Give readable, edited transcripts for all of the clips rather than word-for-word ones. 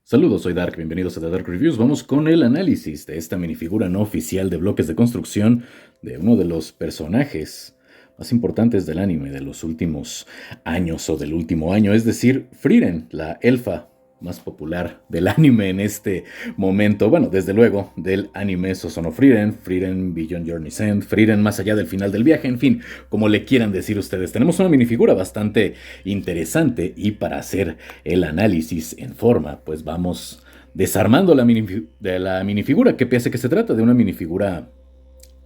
Saludos, soy Dark, bienvenidos a The Dark Reviews. Vamos con el análisis de esta minifigura no oficial de bloques de construcción de uno de los personajes más importantes del anime de los últimos años o del último año, es decir, Frieren, la elfa más popular del anime en este momento. Bueno, desde luego, del anime Sosono Frieren, Frieren Beyond Journey's End, Frieren más allá del final del viaje, en fin, como le quieran decir ustedes. Tenemos una minifigura bastante interesante y para hacer el análisis en forma, pues vamos desarmando la minifigura, que pese que se trata de una minifigura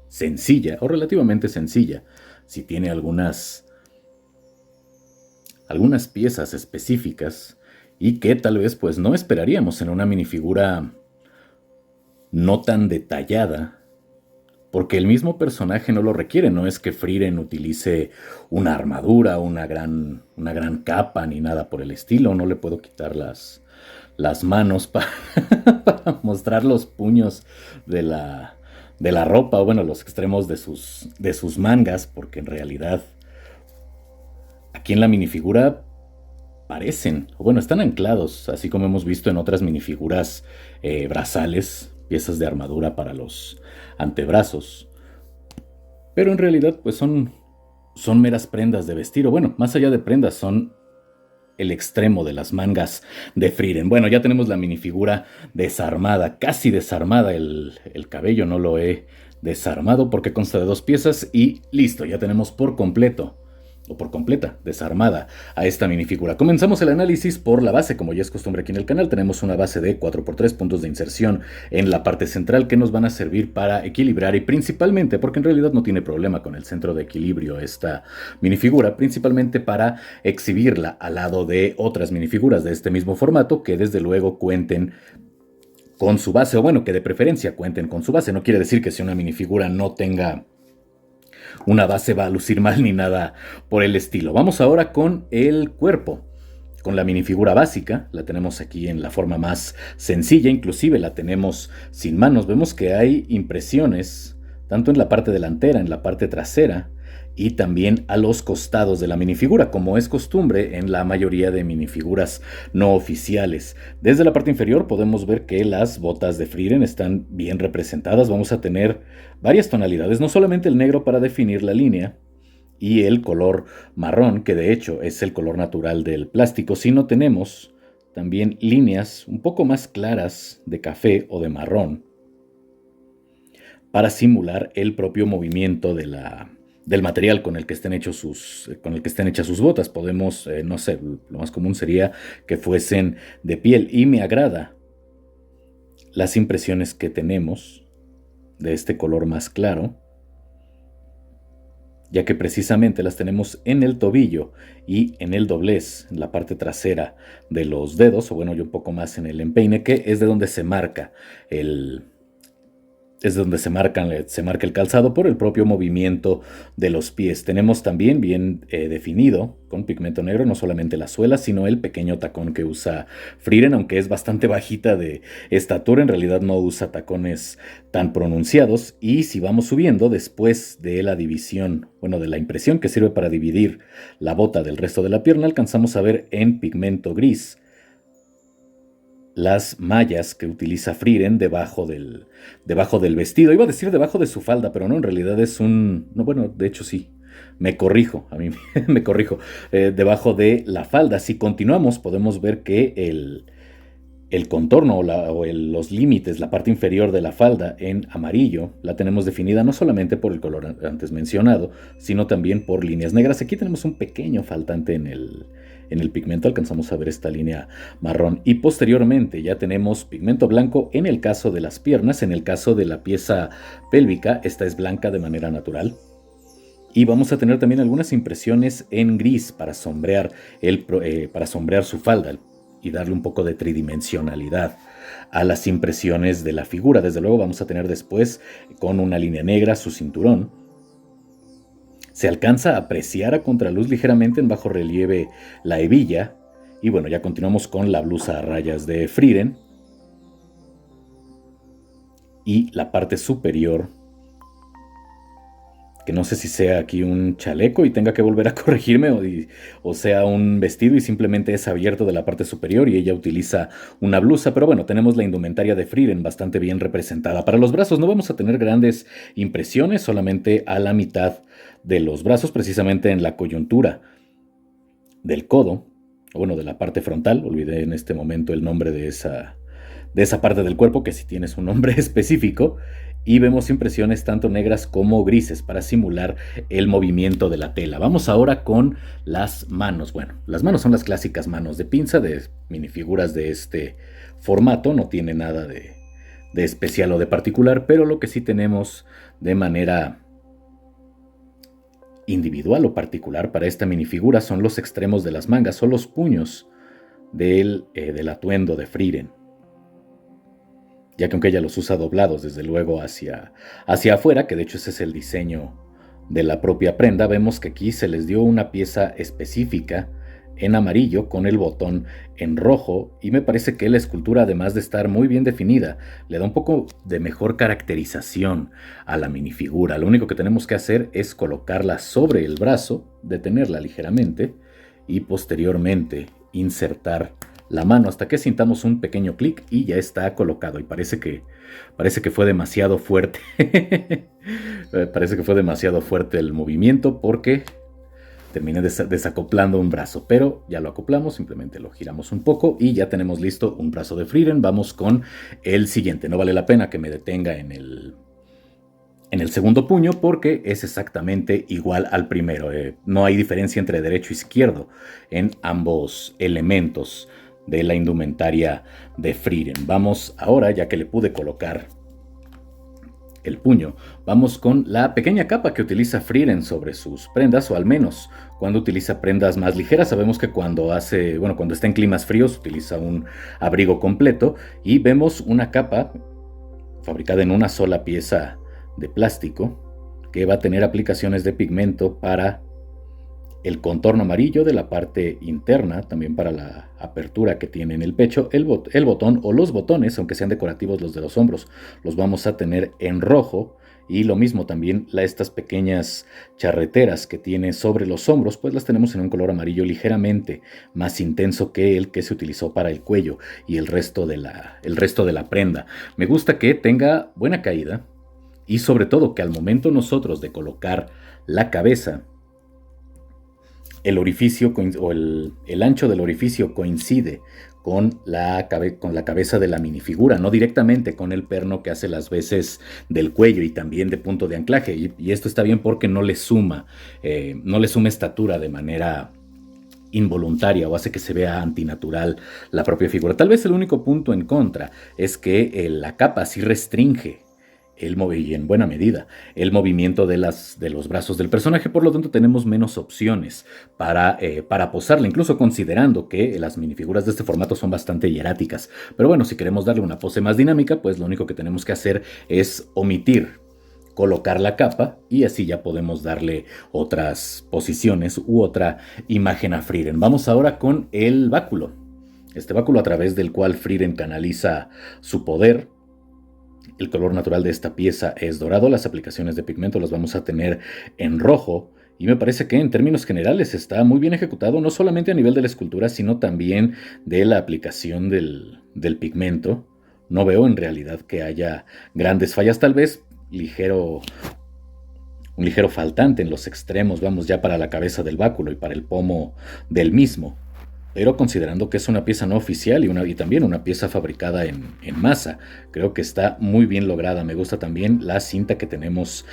sencilla o relativamente sencilla, si tiene algunas piezas específicas y que tal vez pues no esperaríamos en una minifigura no tan detallada, porque el mismo personaje no lo requiere. No es que Frieren utilice una armadura, una gran capa ni nada por el estilo. No le puedo quitar las manos para mostrar los puños de la ropa, o bueno, los extremos de sus mangas, porque en realidad aquí en la minifigura parecen, o bueno, están anclados, así como hemos visto en otras minifiguras, brazales, piezas de armadura para los antebrazos. Pero en realidad, pues son meras prendas de vestir, o bueno, más allá de prendas, son el extremo de las mangas de Frieren. Bueno, ya tenemos la minifigura desarmada, casi desarmada, el cabello no lo he desarmado porque consta de 2 piezas y listo, ya tenemos por completo o por completa desarmada a esta minifigura. Comenzamos el análisis por la base. Como ya es costumbre aquí en el canal, tenemos una base de 4x3 puntos de inserción en la parte central que nos van a servir para equilibrar y principalmente, porque en realidad no tiene problema con el centro de equilibrio esta minifigura, principalmente para exhibirla al lado de otras minifiguras de este mismo formato que desde luego cuenten con su base, o bueno, que de preferencia cuenten con su base. No quiere decir que si una minifigura no tenga una base va a lucir mal ni nada por el estilo. Vamos ahora con el cuerpo. Con la minifigura básica, la tenemos aquí en la forma más sencilla, inclusive la tenemos sin manos. Vemos que hay impresiones tanto en la parte delantera, en la parte trasera y también a los costados de la minifigura, como es costumbre en la mayoría de minifiguras no oficiales. Desde la parte inferior podemos ver que las botas de Frieren están bien representadas. Vamos a tener varias tonalidades, no solamente el negro para definir la línea y el color marrón, que de hecho es el color natural del plástico, sino tenemos también líneas un poco más claras de café o de marrón para simular el propio movimiento del material con el que estén hechas sus botas. Podemos, no sé, lo más común sería que fuesen de piel, y me agrada las impresiones que tenemos de este color más claro, ya que precisamente las tenemos en el tobillo y en el doblez, en la parte trasera de los dedos, o bueno, y un poco más en el empeine, que es de donde se marca el calzado por el propio movimiento de los pies. Tenemos también bien definido con pigmento negro no solamente la suela, sino el pequeño tacón que usa Frieren, aunque es bastante bajita de estatura, en realidad no usa tacones tan pronunciados. Y si vamos subiendo después de la división, bueno, de la impresión que sirve para dividir la bota del resto de la pierna, alcanzamos a ver en pigmento gris las mallas que utiliza Frieren debajo del vestido. Iba a decir debajo de su falda, pero no, en realidad es no, bueno, de hecho sí, me corrijo, a mí me corrijo, debajo de la falda. Si continuamos podemos ver que el contorno o los límites, la parte inferior de la falda en amarillo, la tenemos definida no solamente por el color antes mencionado, sino también por líneas negras. Aquí tenemos un pequeño faltante en el pigmento, alcanzamos a ver esta línea marrón, y posteriormente ya tenemos pigmento blanco en el caso de las piernas. En el caso de la pieza pélvica, esta es blanca de manera natural. Y vamos a tener también algunas impresiones en gris para sombrear su falda y darle un poco de tridimensionalidad a las impresiones de la figura. Desde luego vamos a tener después, con una línea negra, su cinturón. Se alcanza a apreciar a contraluz ligeramente en bajo relieve la hebilla. Y bueno, ya continuamos con la blusa a rayas de Frieren. Y la parte superior que no sé si sea aquí un chaleco y tenga que volver a corregirme o sea un vestido y simplemente es abierto de la parte superior y ella utiliza una blusa, pero bueno, tenemos la indumentaria de Frieren bastante bien representada. Para los brazos no vamos a tener grandes impresiones, solamente a la mitad de los brazos, precisamente en la coyuntura del codo, o bueno, de la parte frontal, olvidé en este momento el nombre de esa parte del cuerpo, que sí tiene un nombre específico, y vemos impresiones tanto negras como grises para simular el movimiento de la tela. Vamos ahora con las manos. Bueno, las manos son las clásicas manos de pinza de minifiguras de este formato, no tiene nada de especial o de particular, pero lo que sí tenemos de manera individual o particular para esta minifigura son los extremos de las mangas o los puños del atuendo de Frieren, ya que aunque ella los usa doblados desde luego hacia afuera, que de hecho ese es el diseño de la propia prenda, vemos que aquí se les dio una pieza específica en amarillo con el botón en rojo, y me parece que la escultura, además de estar muy bien definida, le da un poco de mejor caracterización a la minifigura. Lo único que tenemos que hacer es colocarla sobre el brazo, detenerla ligeramente y posteriormente insertar la mano hasta que sintamos un pequeño clic y ya está colocado. Y parece que fue demasiado fuerte. Parece que fue demasiado fuerte el movimiento porque terminé desacoplando un brazo, pero ya lo acoplamos, simplemente lo giramos un poco y ya tenemos listo un brazo de Frieren. Vamos con el siguiente. No vale la pena que me detenga en el segundo puño porque es exactamente igual al primero. No hay diferencia entre derecho e izquierdo en ambos elementos de la indumentaria de Frieren. Vamos ahora, ya que le pude colocar el puño, vamos con la pequeña capa que utiliza Frieren sobre sus prendas, o al menos cuando utiliza prendas más ligeras. Sabemos que cuando está en climas fríos utiliza un abrigo completo, y vemos una capa fabricada en una sola pieza de plástico que va a tener aplicaciones de pigmento para el contorno amarillo de la parte interna, también para la apertura que tiene en el pecho. El botón o los botones, aunque sean decorativos los de los hombros, los vamos a tener en rojo, y lo mismo también estas pequeñas charreteras que tiene sobre los hombros, pues las tenemos en un color amarillo ligeramente más intenso que el que se utilizó para el cuello y el resto de la prenda. Me gusta que tenga buena caída y sobre todo que al momento nosotros de colocar la cabeza, el orificio o el ancho del orificio coincide con la cabeza de la minifigura, no directamente con el perno que hace las veces del cuello y también de punto de anclaje. Y esto está bien porque no le suma estatura de manera involuntaria o hace que se vea antinatural la propia figura. Tal vez el único punto en contra es que la capa sí restringe y en buena medida el movimiento de los brazos del personaje. Por lo tanto tenemos menos opciones para posarla, incluso considerando que las minifiguras de este formato son bastante hieráticas. Pero bueno, si queremos darle una pose más dinámica, pues lo único que tenemos que hacer es omitir colocar la capa, y así ya podemos darle otras posiciones u otra imagen a Frieren. Vamos ahora con el báculo. Este báculo a través del cual Frieren canaliza su poder. El color natural de esta pieza es dorado, las aplicaciones de pigmento las vamos a tener en rojo, y me parece que en términos generales está muy bien ejecutado, no solamente a nivel de la escultura, sino también de la aplicación del pigmento. No veo en realidad que haya grandes fallas, tal vez un ligero faltante en los extremos, vamos ya para la cabeza del báculo y para el pomo del mismo. Pero considerando que es una pieza no oficial y también una pieza fabricada en masa, creo que está muy bien lograda. Me gusta también la cinta que tenemos,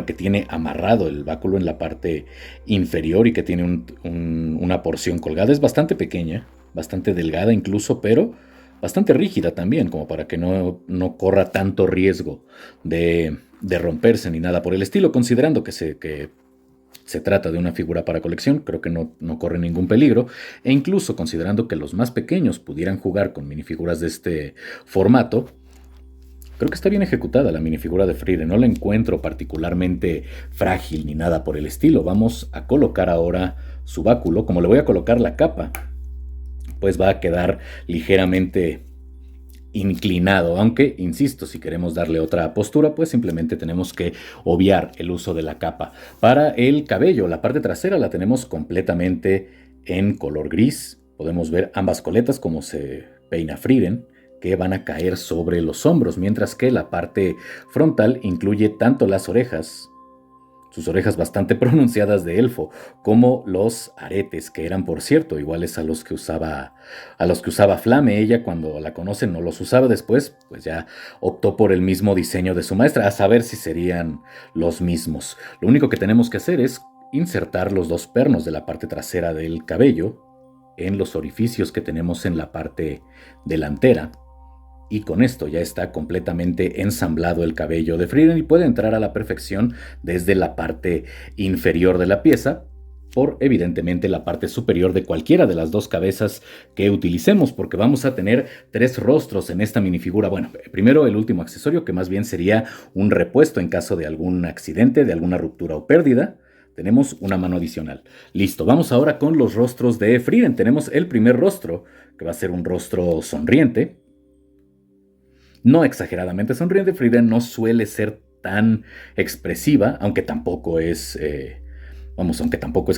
que tiene amarrado el báculo en la parte inferior y que tiene una porción colgada. Es bastante pequeña, bastante delgada incluso, pero bastante rígida también, como para que no corra tanto riesgo de romperse ni nada por el estilo, considerando que se trata de una figura para colección. Creo que no corre ningún peligro, e incluso considerando que los más pequeños pudieran jugar con minifiguras de este formato, creo que está bien ejecutada la minifigura de Frieren. No la encuentro particularmente frágil ni nada por el estilo. Vamos a colocar ahora su báculo. Como le voy a colocar la capa, pues va a quedar ligeramente inclinado, aunque, insisto, si queremos darle otra postura, pues simplemente tenemos que obviar el uso de la capa. Para el cabello, la parte trasera la tenemos completamente en color gris. Podemos ver ambas coletas como se peina Frieren, que van a caer sobre los hombros, mientras que la parte frontal incluye tanto las orejas, sus orejas bastante pronunciadas de elfo, como los aretes, que eran, por cierto, iguales a los que usaba Flame. Ella, cuando la conocen, no los usaba. Después, pues ya optó por el mismo diseño de su maestra, a saber si serían los mismos. Lo único que tenemos que hacer es insertar los dos pernos de la parte trasera del cabello en los orificios que tenemos en la parte delantera. Y con esto ya está completamente ensamblado el cabello de Frieren y puede entrar a la perfección desde la parte inferior de la pieza, por evidentemente la parte superior de cualquiera de las dos cabezas que utilicemos, porque vamos a tener 3 rostros en esta minifigura. Bueno, primero el último accesorio, que más bien sería un repuesto en caso de algún accidente, de alguna ruptura o pérdida. Tenemos una mano adicional. Listo, vamos ahora con los rostros de Frieren. Tenemos el primer rostro, que va a ser un rostro sonriente. No exageradamente sonriente. Frieren no suele ser tan expresiva, aunque tampoco es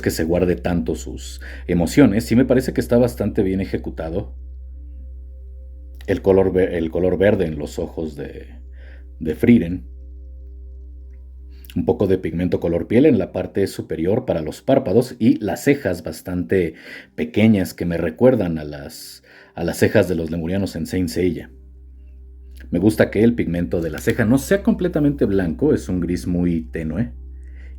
que se guarde tanto sus emociones. Sí me parece que está bastante bien ejecutado el color verde en los ojos de Frieren. Un poco de pigmento color piel en la parte superior para los párpados y las cejas bastante pequeñas que me recuerdan a las cejas de los lemurianos en Saint Seiya. Me gusta que el pigmento de la ceja no sea completamente blanco, es un gris muy tenue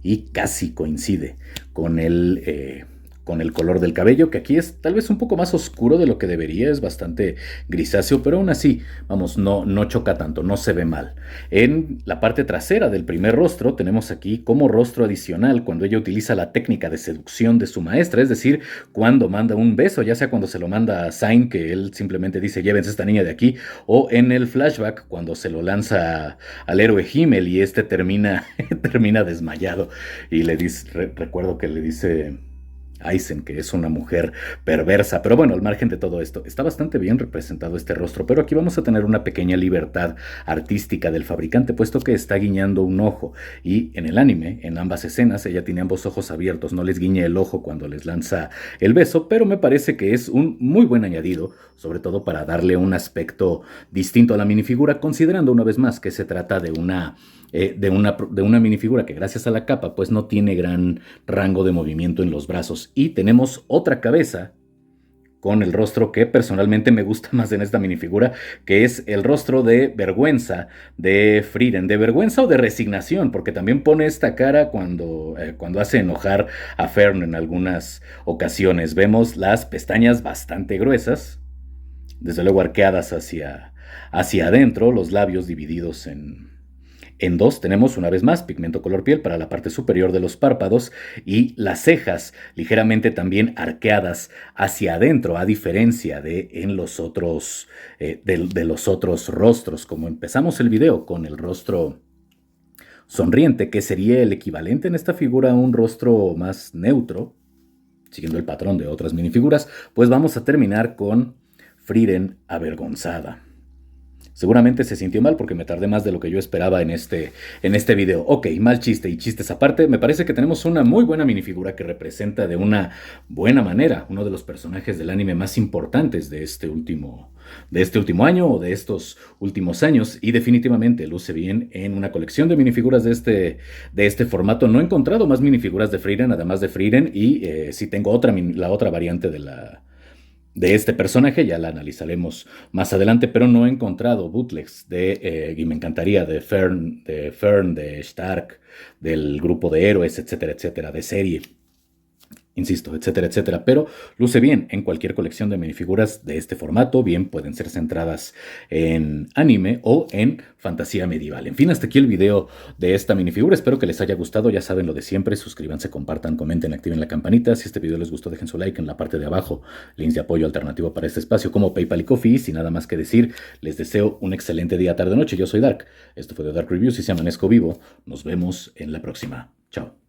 y casi coincide con el color del cabello, que aquí es tal vez un poco más oscuro de lo que debería, es bastante grisáceo, pero aún así, vamos, no choca tanto, no se ve mal. En la parte trasera del primer rostro tenemos aquí como rostro adicional cuando ella utiliza la técnica de seducción de su maestra, es decir, cuando manda un beso, ya sea cuando se lo manda a Zain, que él simplemente dice llévense esta niña de aquí, o en el flashback cuando se lo lanza al héroe Himmel y este termina desmayado y le dice, recuerdo que le dice Aizen, que es una mujer perversa. Pero bueno, al margen de todo esto, está bastante bien representado este rostro, pero aquí vamos a tener una pequeña libertad artística del fabricante, puesto que está guiñando un ojo, y en el anime, en ambas escenas, ella tiene ambos ojos abiertos, no les guiña el ojo cuando les lanza el beso, pero me parece que es un muy buen añadido, sobre todo para darle un aspecto distinto a la minifigura, considerando una vez más que se trata de una minifigura que gracias a la capa pues no tiene gran rango de movimiento en los brazos. Y tenemos otra cabeza con el rostro que personalmente me gusta más en esta minifigura, que es el rostro de vergüenza de Frieren, de vergüenza o de resignación, porque también pone esta cara cuando hace enojar a Fern en algunas ocasiones. Vemos las pestañas bastante gruesas, desde luego arqueadas hacia adentro, los labios divididos en dos. Tenemos una vez más pigmento color piel para la parte superior de los párpados y las cejas ligeramente también arqueadas hacia adentro, a diferencia de los otros rostros. Como empezamos el video con el rostro sonriente, que sería el equivalente en esta figura a un rostro más neutro, siguiendo el patrón de otras minifiguras, pues vamos a terminar con Frieren avergonzada. Seguramente se sintió mal porque me tardé más de lo que yo esperaba en este video. Ok, mal chiste y chistes aparte, me parece que tenemos una muy buena minifigura que representa de una buena manera uno de los personajes del anime más importantes de este último año o de estos últimos años, y definitivamente luce bien en una colección de minifiguras de este formato. No he encontrado más minifiguras de Frieren, además de Frieren, y sí tengo la otra variante de este personaje, ya la analizaremos más adelante, pero no he encontrado bootlegs y me encantaría, de Fern, de Stark, del grupo de héroes, etcétera, etcétera, de serie, insisto, etcétera, etcétera, pero luce bien en cualquier colección de minifiguras de este formato. Bien, pueden ser centradas en anime o en fantasía medieval. En fin, hasta aquí el video de esta minifigura. Espero que les haya gustado. Ya saben lo de siempre. Suscríbanse, compartan, comenten, activen la campanita. Si este video les gustó, dejen su like en la parte de abajo. Links de apoyo alternativo para este espacio como PayPal y Ko-fi. Y sin nada más que decir, les deseo un excelente día, tarde, noche. Yo soy Dark. Esto fue de Dark Reviews y se amanezco vivo. Nos vemos en la próxima. Chao.